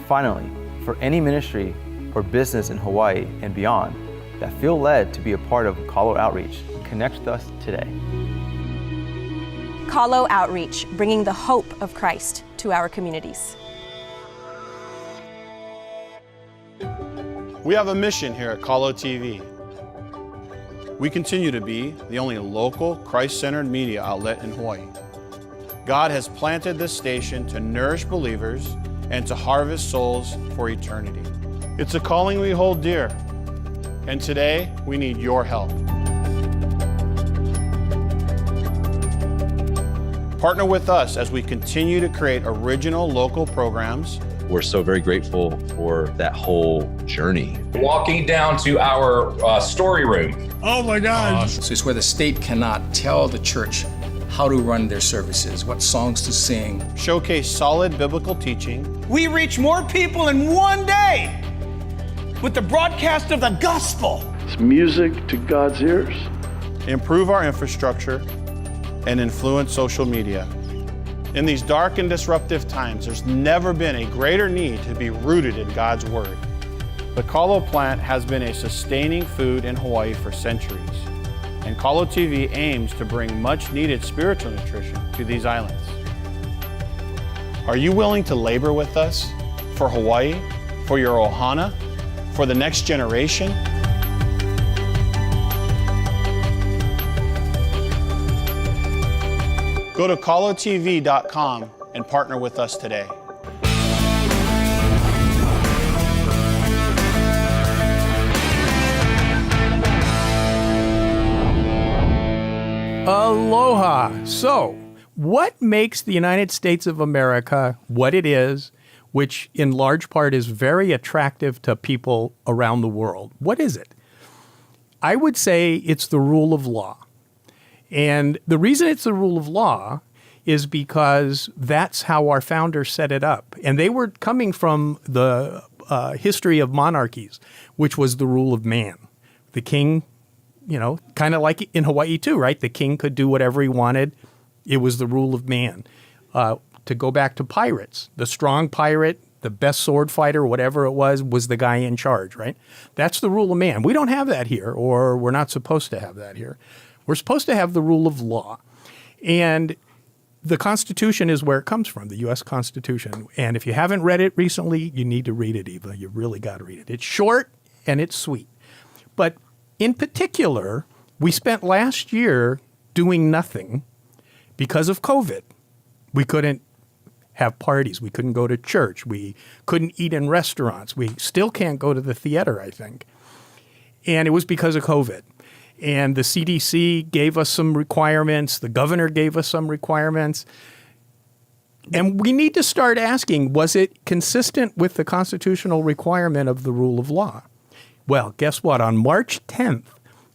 Speaker 7: Finally, for any ministry or business in Hawaii and beyond that feel led to be a part of Kalo Outreach, connect with us today.
Speaker 8: Kalo Outreach, bringing the hope of Christ to our communities.
Speaker 4: We have a mission here at Kalo TV. We continue to be the only local Christ-centered media outlet in Hawaii. God has planted this station to nourish believers and to harvest souls for eternity. It's a calling we hold dear, and today we need your help. Partner with us as we continue to create original local programs.
Speaker 9: We're so very grateful for that whole journey.
Speaker 10: Walking down to our story room.
Speaker 4: Oh my God!
Speaker 11: So it's where the state cannot tell the church how to run their services, what songs to sing.
Speaker 4: Showcase solid biblical teaching.
Speaker 12: We reach more people in one day with the broadcast of the gospel.
Speaker 6: It's music to God's ears.
Speaker 4: Improve our infrastructure and influence social media. In these dark and disruptive times, there's never been a greater need to be rooted in God's Word. The Kalo plant has been a sustaining food in Hawaii for centuries, and Kalo TV aims to bring much needed spiritual nutrition to these islands. Are you willing to labor with us for Hawaii, for your ohana, for the next generation? Go to kalotv.com and partner with us today.
Speaker 2: Aloha. So, what makes the United States of America what it is, which in large part is very attractive to people around the world? What is it? I would say it's the rule of law. And the reason it's the rule of law is because that's how our founders set it up. And they were coming from the history of monarchies, which was the rule of man. The king, kind of like in Hawaii too, right? The king could do whatever he wanted. It was the rule of man. To go back to pirates, the strong pirate, the best sword fighter, whatever it was the guy in charge, right? That's the rule of man. We don't have that here, or we're not supposed to have that here. We're supposed to have the rule of law. And the Constitution is where it comes from, the U.S. Constitution. And if you haven't read it recently, you need to read it, Eva. You really got to read it. It's short and it's sweet. But in particular, we spent last year doing nothing because of COVID. We couldn't have parties. We couldn't go to church. We couldn't eat in restaurants. We still can't go to the theater, I think. And it was because of COVID. And the CDC gave us some requirements. The governor gave us some requirements. And we need to start asking, was it consistent with the constitutional requirement of the rule of law? Well, guess what? On March 10th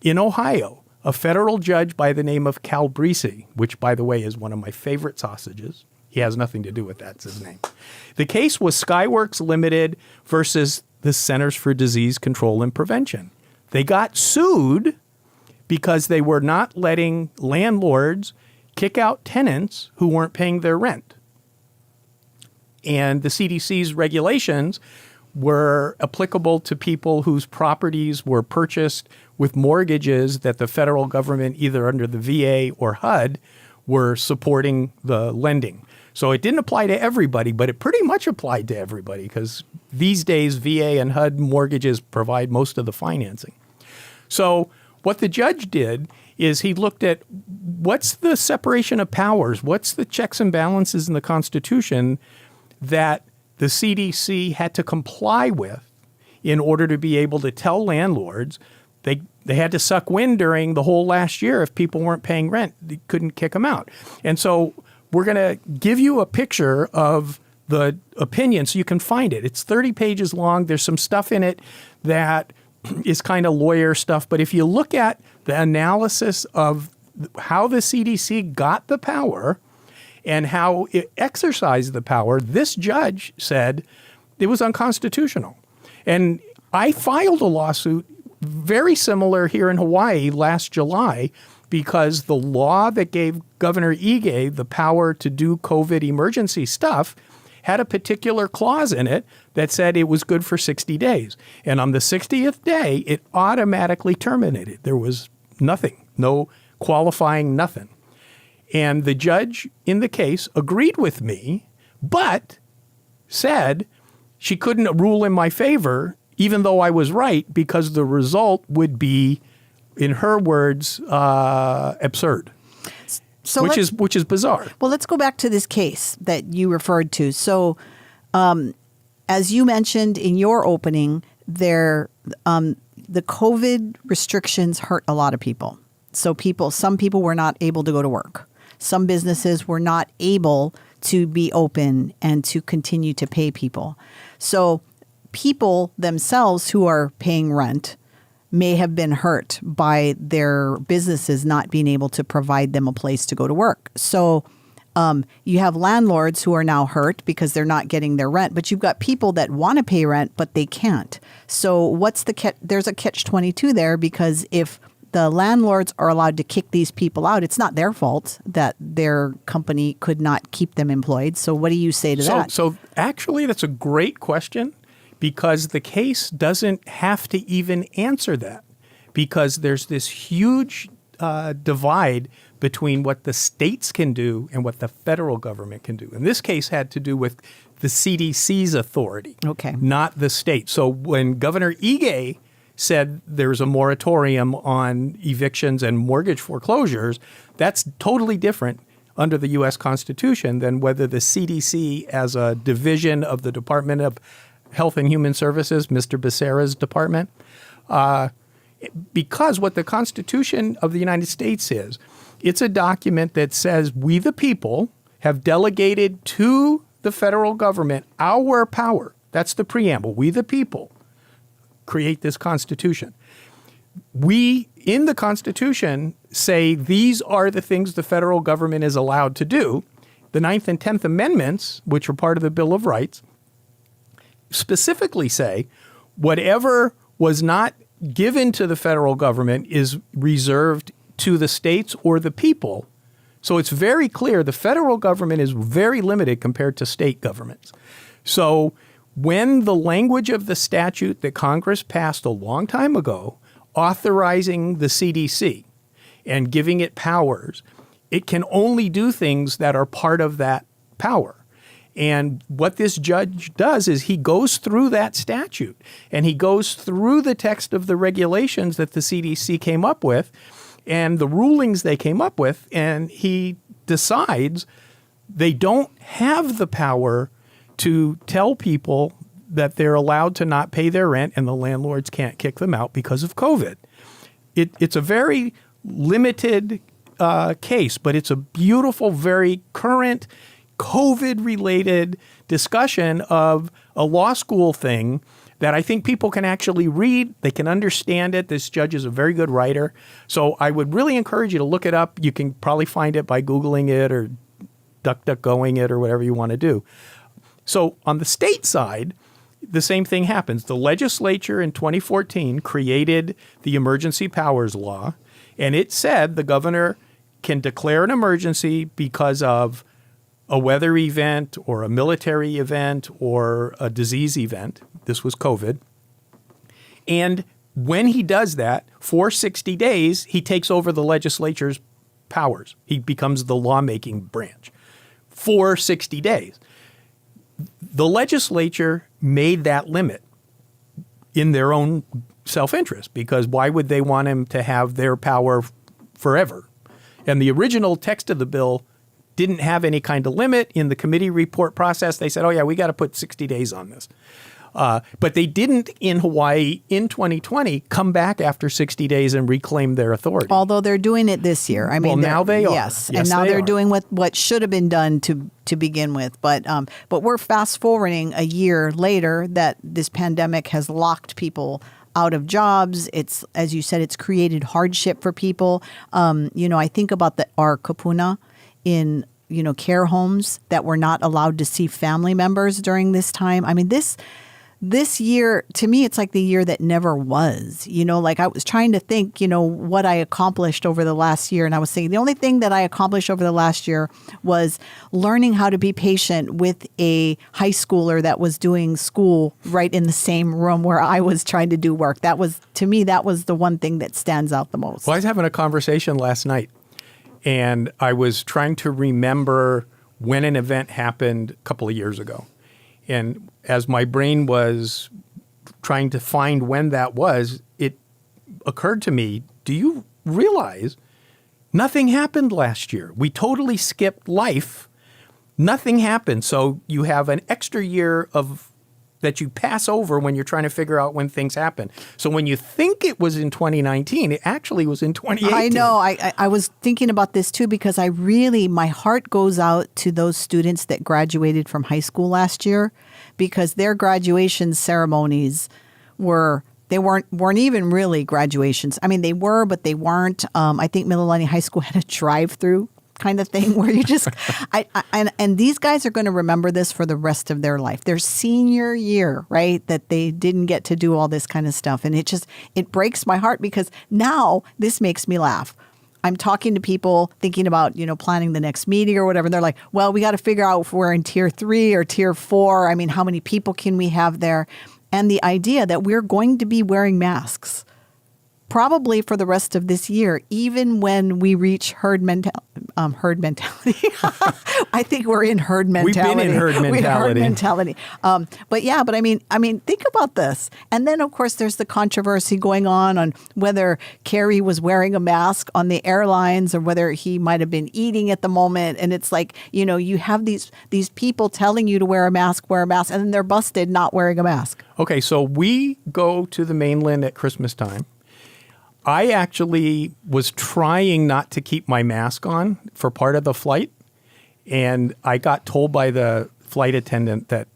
Speaker 2: in Ohio, a federal judge by the name of Calabrese, which, by the way, is one of my favorite sausages. He has nothing to do with that. It's his name. The case was Skyworks Limited versus the Centers for Disease Control and Prevention. They got sued because they were not letting landlords kick out tenants who weren't paying their rent. And the CDC's regulations were applicable to people whose properties were purchased with mortgages that the federal government, either under the VA or HUD, were supporting the lending. So it didn't apply to everybody, but it pretty much applied to everybody because these days VA and HUD mortgages provide most of the financing. So what the judge did is he looked at what's the separation of powers? What's the checks and balances in the Constitution that the CDC had to comply with in order to be able to tell landlords they had to suck wind during the whole last year if people weren't paying rent. They couldn't kick them out. And so we're going to give you a picture of the opinion so you can find it. It's 30 pages long. There's some stuff in it that is kind of lawyer stuff. But if you look at the analysis of how the CDC got the power and how it exercised the power, this judge said it was unconstitutional. And I filed a lawsuit very similar here in Hawaii last July because the law that gave Governor Ige the power to do COVID emergency stuff had a particular clause in it that said it was good for 60 days. And on the 60th day, it automatically terminated. There was nothing, no qualifying nothing. And the judge in the case agreed with me, but said she couldn't rule in my favor, even though I was right, because the result would be, in her words, absurd.
Speaker 1: So
Speaker 2: which is bizarre.
Speaker 1: Well, let's go back to this case that you referred to. So, as you mentioned in your opening, the COVID restrictions hurt a lot of people. So some people were not able to go to work. Some businesses were not able to be open and to continue to pay people. So people themselves who are paying rent may have been hurt by their businesses not being able to provide them a place to go to work. So you have landlords who are now hurt because they're not getting their rent, but you've got people that want to pay rent, but they can't. So there's a catch-22 there, because if the landlords are allowed to kick these people out, it's not their fault that their company could not keep them employed. So what do you say to that?
Speaker 2: So actually, that's a great question, because the case doesn't have to even answer that, because there's this huge divide between what the states can do and what the federal government can do. And this case had to do with the CDC's authority, not the state. So when Governor Ige said there's a moratorium on evictions and mortgage foreclosures, that's totally different under the U.S. Constitution than whether the CDC, as a division of the Department of Health and Human Services, Mr. Becerra's department, because what the Constitution of the United States is, it's a document that says we the people have delegated to the federal government our power. That's the preamble. We the people create this Constitution. We, in the Constitution, say these are the things the federal government is allowed to do. The 9th and 10th Amendments, which are part of the Bill of Rights, specifically say whatever was not given to the federal government is reserved to the states or the people. So it's very clear the federal government is very limited compared to state governments. So when the language of the statute that Congress passed a long time ago authorizing the CDC and giving it powers, it can only do things that are part of that power. And what this judge does is he goes through that statute and he goes through the text of the regulations that the CDC came up with and the rulings they came up with, and he decides they don't have the power to tell people that they're allowed to not pay their rent and the landlords can't kick them out because of COVID. It's a very limited case, but it's a beautiful, very current COVID-related discussion of a law school thing that I think people can actually read. They can understand it. This judge is a very good writer. So I would really encourage you to look it up. You can probably find it by Googling it or DuckDuckGoing it or whatever you want to do. So on the state side, the same thing happens. The legislature in 2014 created the Emergency Powers Law, and it said the governor can declare an emergency because of a weather event or a military event or a disease event. This was COVID. And when he does that, for 60 days, he takes over the legislature's powers. He becomes the lawmaking branch for 60 days. The legislature made that limit in their own self-interest, because why would they want him to have their power forever? And the original text of the bill didn't have any kind of limit. In the committee report process, they said, oh, yeah, we got to put 60 days on this. But they didn't in Hawaii in 2020 come back after 60 days and reclaim their authority.
Speaker 1: Although they're doing it this year. I mean,
Speaker 2: well, now they are.
Speaker 1: Yes, and now they're doing what should have been done to begin with. But we're fast forwarding a year later that this pandemic has locked people out of jobs. It's, as you said, it's created hardship for people. I think about our kupuna in care homes that were not allowed to see family members during this time. I mean, this year, to me, it's like the year that never was. Like I was trying to think, what I accomplished over the last year. And I was saying the only thing that I accomplished over the last year was learning how to be patient with a high schooler that was doing school right in the same room where I was trying to do work. To me, that was the one thing that stands out the most.
Speaker 2: Well, I was having a conversation last night, and I was trying to remember when an event happened a couple of years ago. And as my brain was trying to find when that was, it occurred to me, do you realize nothing happened last year? We totally skipped life. Nothing happened. So you have an extra year that you pass over when you're trying to figure out when things happen. So when you think it was in 2019, it actually was in 2018.
Speaker 1: I know. I was thinking about this too, because my heart goes out to those students that graduated from high school last year, because their graduation ceremonies weren't even really graduations. I mean, they were, but they weren't. I think Mililani High School had a drive-through kind of thing where you just, and these guys are going to remember this for the rest of their life. Their senior year, right? That they didn't get to do all this kind of stuff. And it breaks my heart, because now this makes me laugh. I'm talking to people thinking about, planning the next meeting or whatever. And they're like, well, we got to figure out if we're in tier 3 or tier 4. I mean, how many people can we have there? And the idea that we're going to be wearing masks probably for the rest of this year, even when we reach herd mentality. I think we're in herd mentality.
Speaker 2: We've been in herd mentality.
Speaker 1: Herd mentality. But I mean, think about this. And then, of course, there's the controversy going on whether Kerry was wearing a mask on the airlines or whether he might have been eating at the moment. And it's like, you have these people telling you to wear a mask, and then they're busted not wearing a mask.
Speaker 2: Okay, so we go to the mainland at Christmas time. I actually was trying not to keep my mask on for part of the flight, and I got told by the flight attendant that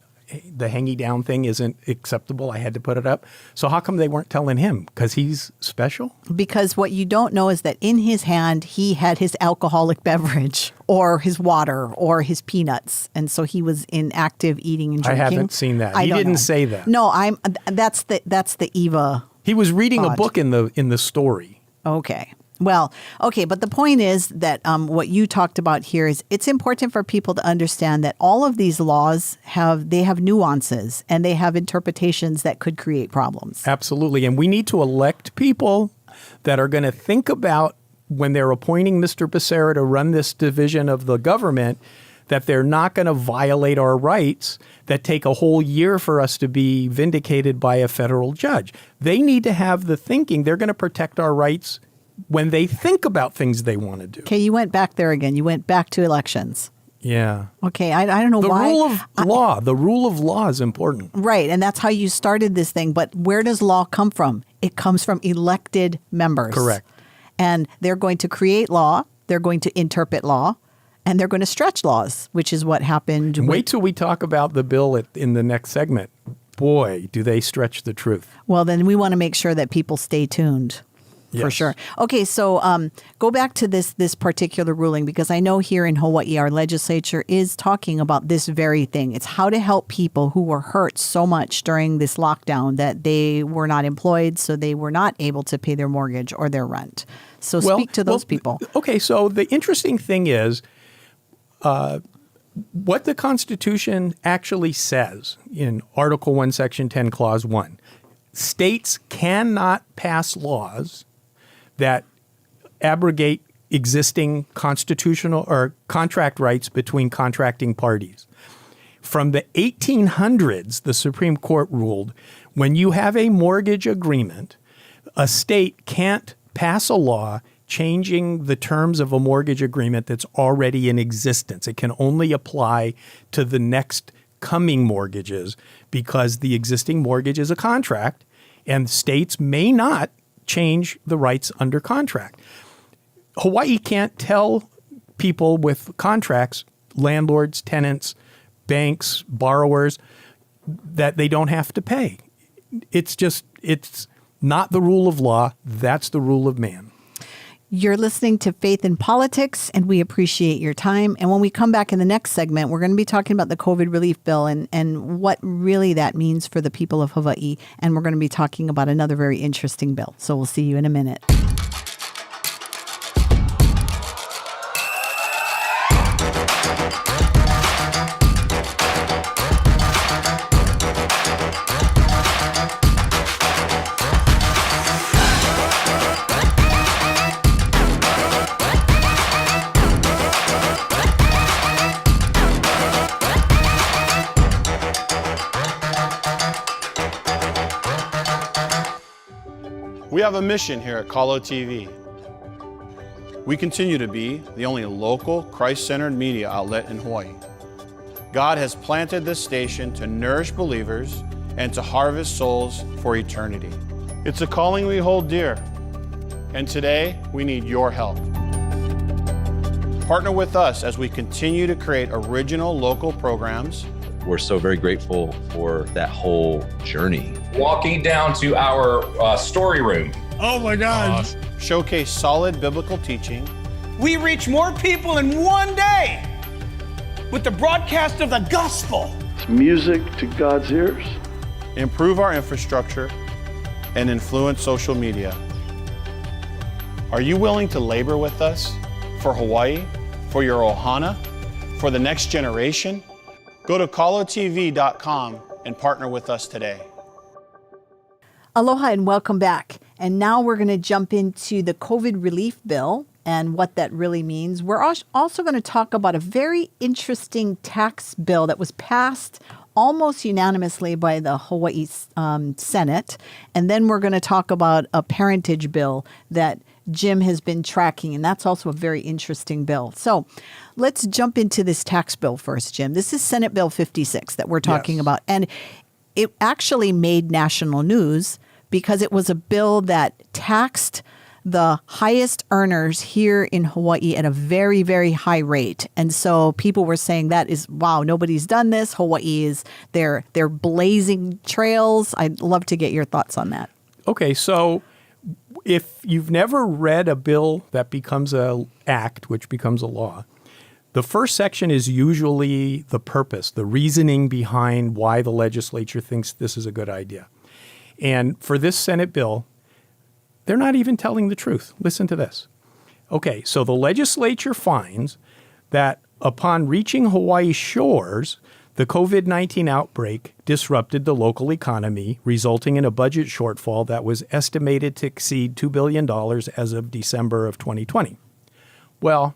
Speaker 2: the hanging down thing isn't acceptable. I had to put it up. So how come they weren't telling him? Because he's special?
Speaker 1: Because what you don't know is that in his hand, he had his alcoholic beverage or his water or his peanuts. And so he was in active eating and drinking.
Speaker 2: I haven't seen that. He didn't say that.
Speaker 1: No, that's the Eva.
Speaker 2: He was reading a book in the story.
Speaker 1: Okay. Well, okay, but the point is that what you talked about here is it's important for people to understand that all of these laws have nuances and they have interpretations that could create problems.
Speaker 2: Absolutely. And we need to elect people that are going to think about, when they're appointing Mr. Becerra to run this division of the government, that they're not going to violate our rights that take a whole year for us to be vindicated by a federal judge. They need to have the thinking. They're going to protect our rights when they think about things they want to do.
Speaker 1: Okay, you went back there again. You went back to elections.
Speaker 2: Yeah.
Speaker 1: Okay, I don't know why.
Speaker 2: The rule of law is important.
Speaker 1: Right, and that's how you started this thing. But where does law come from? It comes from elected members.
Speaker 2: Correct.
Speaker 1: And they're going to create law. They're going to interpret law. And they're going to stretch laws, which is what happened.
Speaker 2: Wait till we talk about the bill in the next segment. Boy, do they stretch the truth.
Speaker 1: Well, then we want to make sure that people stay tuned.
Speaker 2: Yes.
Speaker 1: For sure. Okay, so go back to this particular ruling, because I know here in Hawaii, our legislature is talking about this very thing. It's how to help people who were hurt so much during this lockdown that they were not employed, so they were not able to pay their mortgage or their rent. So speak to those people.
Speaker 2: Okay, so the interesting thing is, what the Constitution actually says in Article 1, Section 10, Clause 1, states cannot pass laws that abrogate existing constitutional or contract rights between contracting parties. From the 1800s, the Supreme Court ruled when you have a mortgage agreement, a state can't pass a law changing the terms of a mortgage agreement that's already in existence. It can only apply to the next coming mortgages because the existing mortgage is a contract and states may not change the rights under contract. Hawaii can't tell people with contracts, landlords, tenants, banks, borrowers, that they don't have to pay. It's not the rule of law. That's the rule of man.
Speaker 1: You're listening to Faith in Politics, and we appreciate your time. And when we come back in the next segment, we're going to be talking about the COVID relief bill and what really that means for the people of Hawaii. And we're going to be talking about another very interesting bill. So we'll see you in a minute.
Speaker 4: We have a mission here at Kalo TV. We continue to be the only local Christ-centered media outlet in Hawaii. God has planted this station to nourish believers and to harvest souls for eternity. It's a calling we hold dear, and today we need your help. Partner with us as we continue to create original local programs.
Speaker 9: We're so very grateful for that whole journey.
Speaker 10: Walking down to our story room.
Speaker 12: Oh my God.
Speaker 4: Showcase solid biblical teaching.
Speaker 12: We reach more people in one day with the broadcast of the gospel.
Speaker 6: It's music to God's ears.
Speaker 4: Improve our infrastructure and influence social media. Are you willing to labor with us for Hawaii, for your ohana, for the next generation? Go to kalotv.com and partner with us today.
Speaker 1: Aloha and welcome back. And now we're going to jump into the COVID relief bill and what that really means. We're also going to talk about a very interesting tax bill that was passed almost unanimously by the Hawaii Senate. And then we're going to talk about a parentage bill that Jim has been tracking, and that's also a very interesting bill. So let's jump into this tax bill first, Jim. This is Senate Bill 56 that we're talking about. And it actually made national news because it was a bill that taxed the highest earners here in Hawaii at a very, very high rate. And so people were saying that is, wow, nobody's done this. Hawaii is, they're blazing trails. I'd love to get your thoughts on that.
Speaker 2: Okay, so if you've never read a bill that becomes an act, which becomes a law, the first section is usually the purpose, the reasoning behind why the legislature thinks this is a good idea. And for this Senate bill, they're not even telling the truth. Listen to this. Okay, so the legislature finds that upon reaching Hawaii shores, the COVID-19 outbreak disrupted the local economy, resulting in a budget shortfall that was estimated to exceed $2 billion as of December of 2020. Well,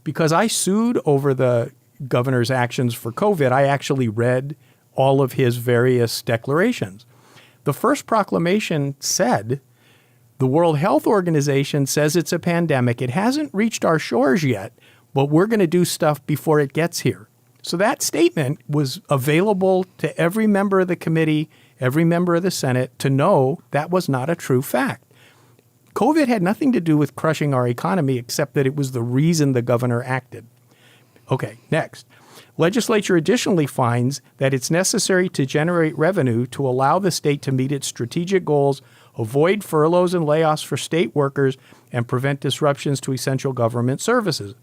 Speaker 2: because I sued over the governor's actions for COVID, I actually read all of his various declarations. The first proclamation said, the World Health Organization says it's a pandemic. It hasn't reached our shores yet, but we're going to do stuff before it gets here. So that statement was available to every member of the committee, every member of the Senate to know that was not a true fact. COVID had nothing to do with crushing our economy except that it was the reason the governor acted. Okay, next. Legislature additionally finds that it's necessary to generate revenue to allow the state to meet its strategic goals, avoid furloughs and layoffs for state workers, and prevent disruptions to essential government services.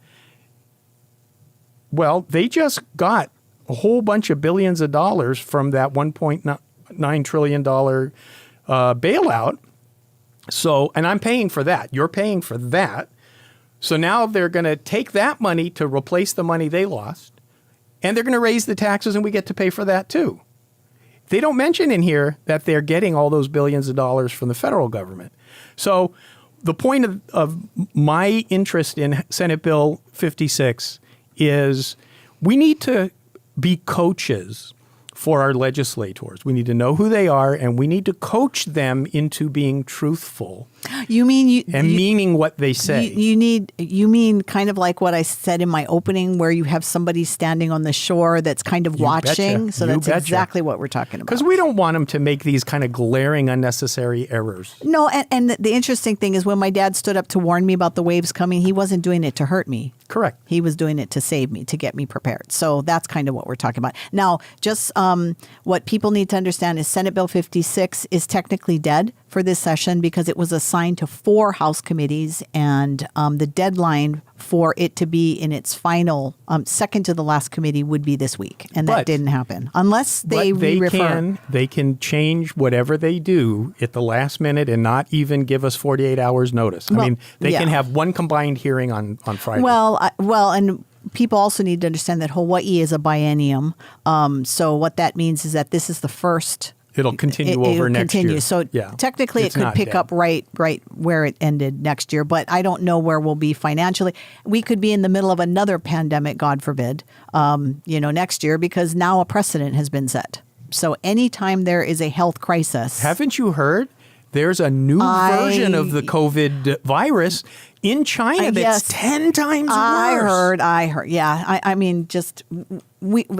Speaker 2: Well, they just got a whole bunch of billions of dollars from that $1.9 trillion bailout. So, and I'm paying for that. You're paying for that. So now they're going to take that money to replace the money they lost, and they're going to raise the taxes, and we get to pay for that too. They don't mention in here that they're getting all those billions of dollars from the federal government. So the point of my interest in Senate Bill 56 is we need to be coaches for our legislators. We need to know who they are, and we need to coach them into being truthful
Speaker 1: You mean
Speaker 2: meaning what they say.
Speaker 1: You mean kind of like what I said in my opening, where you have somebody standing on the shore that's kind of watching.
Speaker 2: betcha.
Speaker 1: So
Speaker 2: You
Speaker 1: that's
Speaker 2: betcha.
Speaker 1: exactly what we're talking about.
Speaker 2: Because we don't want them to make these kind of glaring, unnecessary errors.
Speaker 1: No, and the interesting thing is when my dad stood up to warn me about the waves coming, he wasn't doing it to hurt me.
Speaker 2: Correct.
Speaker 1: He was doing it to save me, to get me prepared. So that's kind of what we're talking about. Now, just what people need to understand is Senate Bill 56 is technically dead for this session because it was assigned to 4 House committees, and the deadline for it to be in its final, second to the last committee would be this week. And that
Speaker 2: But-
Speaker 1: didn't happen. Unless they re-refer.
Speaker 2: They can change whatever they do at the last minute and not even give us 48 hours notice. I
Speaker 1: Well,
Speaker 2: mean, they
Speaker 1: yeah.
Speaker 2: can have one combined hearing on Friday.
Speaker 1: Well, and people also need to understand that Hawaii is a biennium. So what that means is that this is the first.
Speaker 2: It'll continue
Speaker 1: It'll
Speaker 2: over next
Speaker 1: continue.
Speaker 2: year.
Speaker 1: So
Speaker 2: Yeah.
Speaker 1: technically,
Speaker 2: It's
Speaker 1: it could
Speaker 2: not
Speaker 1: pick
Speaker 2: dead.
Speaker 1: up right where it ended next year. But I don't know where we'll be financially. We could be in the middle of another pandemic, God forbid, next year, because now a precedent has been set. So anytime there is a health crisis,
Speaker 2: Haven't you heard? There's a new version of the COVID virus in China that's
Speaker 1: yes.
Speaker 2: 10 times worse.
Speaker 1: I heard. Yeah. I mean, just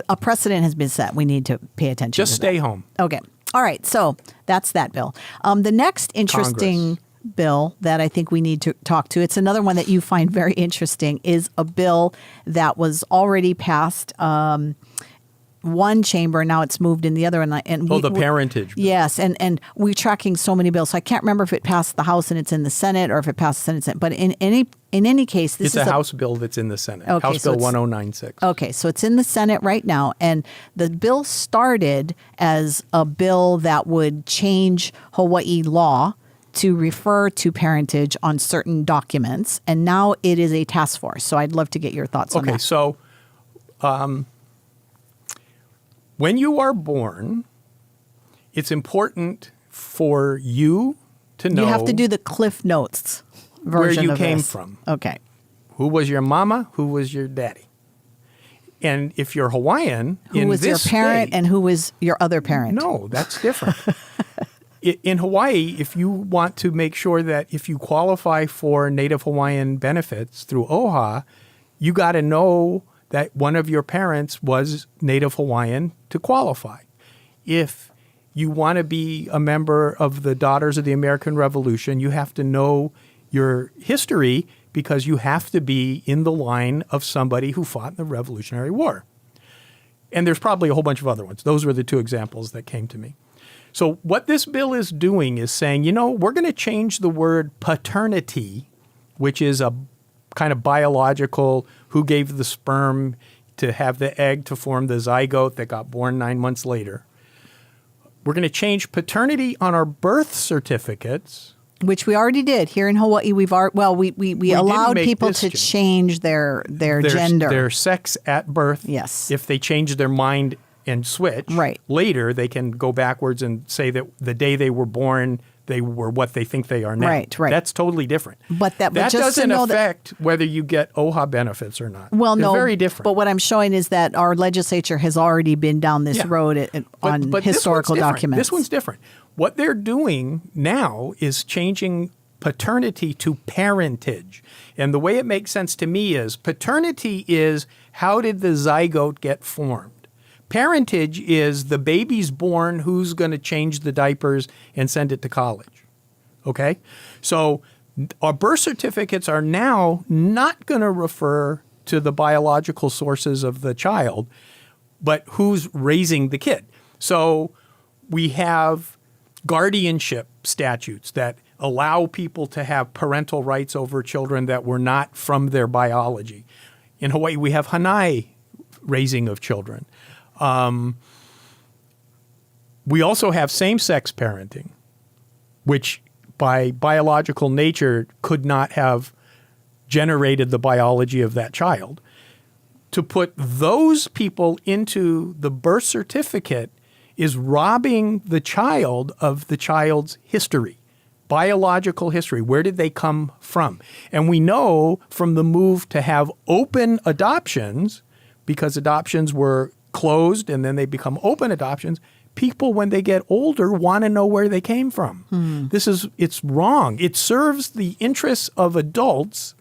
Speaker 1: a precedent has been set. We need to pay attention.
Speaker 2: Just
Speaker 1: to
Speaker 2: stay
Speaker 1: that.
Speaker 2: home.
Speaker 1: Okay. All right. So that's that bill. The next interesting bill that I think we need to talk to, it's another one that you find very interesting, is a bill that was already passed one chamber. Now it's moved in the other. And
Speaker 2: The parentage bill.
Speaker 1: Yes. And we're tracking so many bills. So I can't remember if it passed the House and it's in the Senate, or if it passed the Senate. But in any case, this
Speaker 2: It's
Speaker 1: is
Speaker 2: a House bill that's in the Senate.
Speaker 1: Okay,
Speaker 2: House
Speaker 1: so
Speaker 2: Bill
Speaker 1: it's-
Speaker 2: 1096.
Speaker 1: Okay, so it's in the Senate right now, and the bill started as a bill that would change Hawaii law to refer to parentage on certain documents, and now it is a task force. So I'd love to get your thoughts on
Speaker 2: Okay,
Speaker 1: that.
Speaker 2: so when you are born, it's important for you to know
Speaker 1: You have to do the Cliff Notes
Speaker 2: where
Speaker 1: version
Speaker 2: you
Speaker 1: of
Speaker 2: came
Speaker 1: this.
Speaker 2: from.
Speaker 1: Okay.
Speaker 2: Who was your mama? Who was your daddy? And if you're Hawaiian,
Speaker 1: Who
Speaker 2: in
Speaker 1: was your
Speaker 2: this
Speaker 1: parent
Speaker 2: state-
Speaker 1: and who was your other parent?
Speaker 2: No, that's different. In Hawaii, if you want to make sure that if you qualify for Native Hawaiian benefits through OHA, you got to know that one of your parents was Native Hawaiian to qualify. If you want to be a member of the Daughters of the American Revolution, you have to know your history because you have to be in the line of somebody who fought in the Revolutionary War. And there's probably a whole bunch of other ones. Those were the 2 examples that came to me. So what this bill is doing is saying, we're going to change the word paternity, which is a kind of biological, who gave the sperm to have the egg to form the zygote that got born 9 months later. We're going to change paternity on our birth certificates.
Speaker 1: Which we already did here in Hawaii. We
Speaker 2: didn't
Speaker 1: allowed
Speaker 2: make
Speaker 1: people
Speaker 2: this
Speaker 1: to
Speaker 2: change.
Speaker 1: change their gender.
Speaker 2: Their sex at birth.
Speaker 1: Yes.
Speaker 2: If they change their mind and switch,
Speaker 1: Right.
Speaker 2: later they can go backwards and say that the day they were born, they were what they think they are now.
Speaker 1: Right.
Speaker 2: That's totally different.
Speaker 1: But
Speaker 2: that
Speaker 1: just to
Speaker 2: doesn't
Speaker 1: know that-
Speaker 2: affect whether you get OHA benefits or not.
Speaker 1: Well,
Speaker 2: It's
Speaker 1: no,
Speaker 2: very different.
Speaker 1: But what I'm showing is that our legislature has already been down this
Speaker 2: Yeah.
Speaker 1: road on
Speaker 2: But this
Speaker 1: historical
Speaker 2: one's different.
Speaker 1: documents.
Speaker 2: This one's different. What they're doing now is changing paternity to parentage. And the way it makes sense to me is paternity is how did the zygote get formed? Parentage is the baby's born, who's going to change the diapers and send it to college. Okay? So our birth certificates are now not going to refer to the biological sources of the child, but who's raising the kid. So we have guardianship statutes that allow people to have parental rights over children that were not from their biology. In Hawaii, we have Hanai raising of children. We also have same-sex parenting, which by biological nature could not have generated the biology of that child. To put those people into the birth certificate is robbing the child of the child's history, biological history. Where did they come from? And we know from the move to have open adoptions, because adoptions were closed and then they become open adoptions, people, when they get older, want to know where they came from. It's wrong. It serves the interests of adults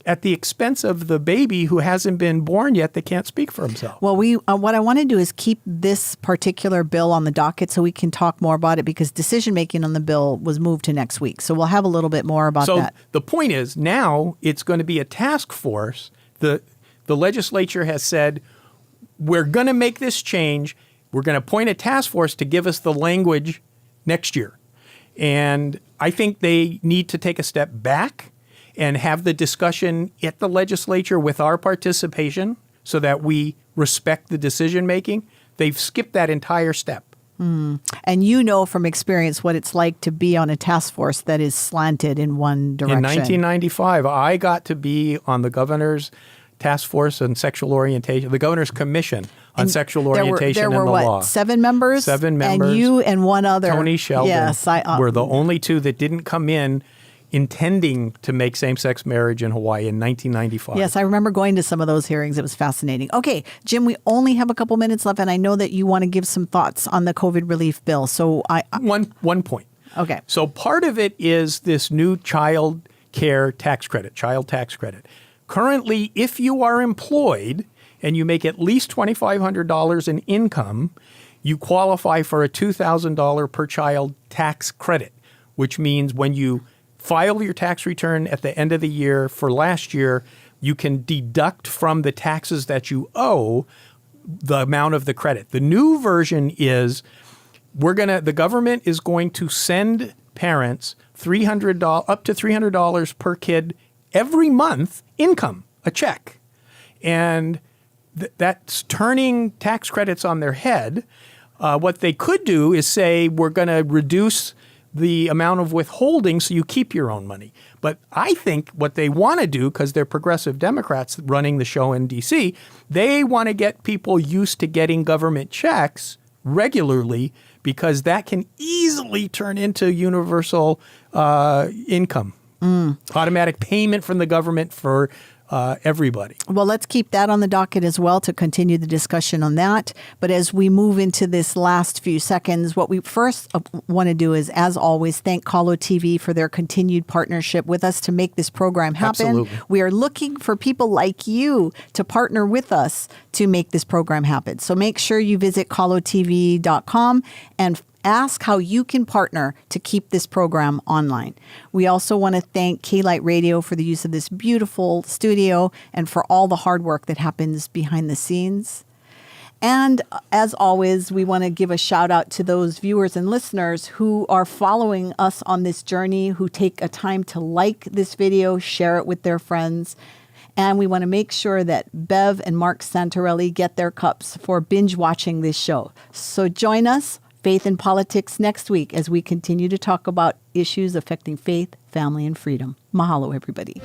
Speaker 2: at the expense of the baby who hasn't been born yet that can't speak for himself.
Speaker 1: Well, what I want to do is keep this particular bill on the docket so we can talk more about it, because decision making on the bill was moved to next week. So we'll have a little bit more about that.
Speaker 2: So the point is, now it's going to be a task force. The legislature has said, we're going to make this change. We're going to appoint a task force to give us the language next year. And I think they need to take a step back and have the discussion at the legislature with our participation so that we respect the decision making. They've skipped that entire step.
Speaker 1: And you know from experience what it's like to be on a task force that is slanted in one direction.
Speaker 2: In 1995, I got to be on the governor's task force on sexual orientation, the governor's commission on sexual orientation
Speaker 1: there were
Speaker 2: and the
Speaker 1: what,
Speaker 2: law.
Speaker 1: 7 members?
Speaker 2: 7 members.
Speaker 1: And you and one other.
Speaker 2: Tony Sheldon
Speaker 1: Yes,
Speaker 2: were the only 2 that didn't come in intending to make same-sex marriage in Hawaii in 1995.
Speaker 1: Yes, I remember going to some of those hearings. It was fascinating. Okay, Jim, we only have a couple minutes left, and I know that you want to give some thoughts on the COVID relief bill. So
Speaker 2: One point.
Speaker 1: Okay.
Speaker 2: So part of it is this new child care tax credit, child tax credit. Currently, if you are employed and you make at least $2,500 in income, you qualify for a $2,000 per child tax credit, which means when you file your tax return at the end of the year for last year, you can deduct from the taxes that you owe the amount of the credit. The new version is the government is going to send parents up to $300 per kid every month income, a check. And that's turning tax credits on their head. What they could do is say, we're going to reduce the amount of withholding so you keep your own money. But I think what they want to do, because they're progressive Democrats running the show in D.C., they want to get people used to getting government checks regularly, because that can easily turn into universal income, automatic payment from the government for everybody.
Speaker 1: Well, let's keep that on the docket as well to continue the discussion on that. But as we move into this last few seconds, what we first want to do is, as always, thank Kahlo TV for their continued partnership with us to make this program happen.
Speaker 2: Absolutely.
Speaker 1: We are looking for people like you to partner with us to make this program happen. So make sure you visit kahlotv.com and ask how you can partner to keep this program online. We also want to thank K-Light Radio for the use of this beautiful studio and for all the hard work that happens behind the scenes. And as always, we want to give a shout out to those viewers and listeners who are following us on this journey, who take a time to like this video, share it with their friends. And we want to make sure that Bev and Mark Santorelli get their cups for binge watching this show. So join us, Faith and Politics, next week as we continue to talk about issues affecting faith, family, and freedom. Mahalo, everybody.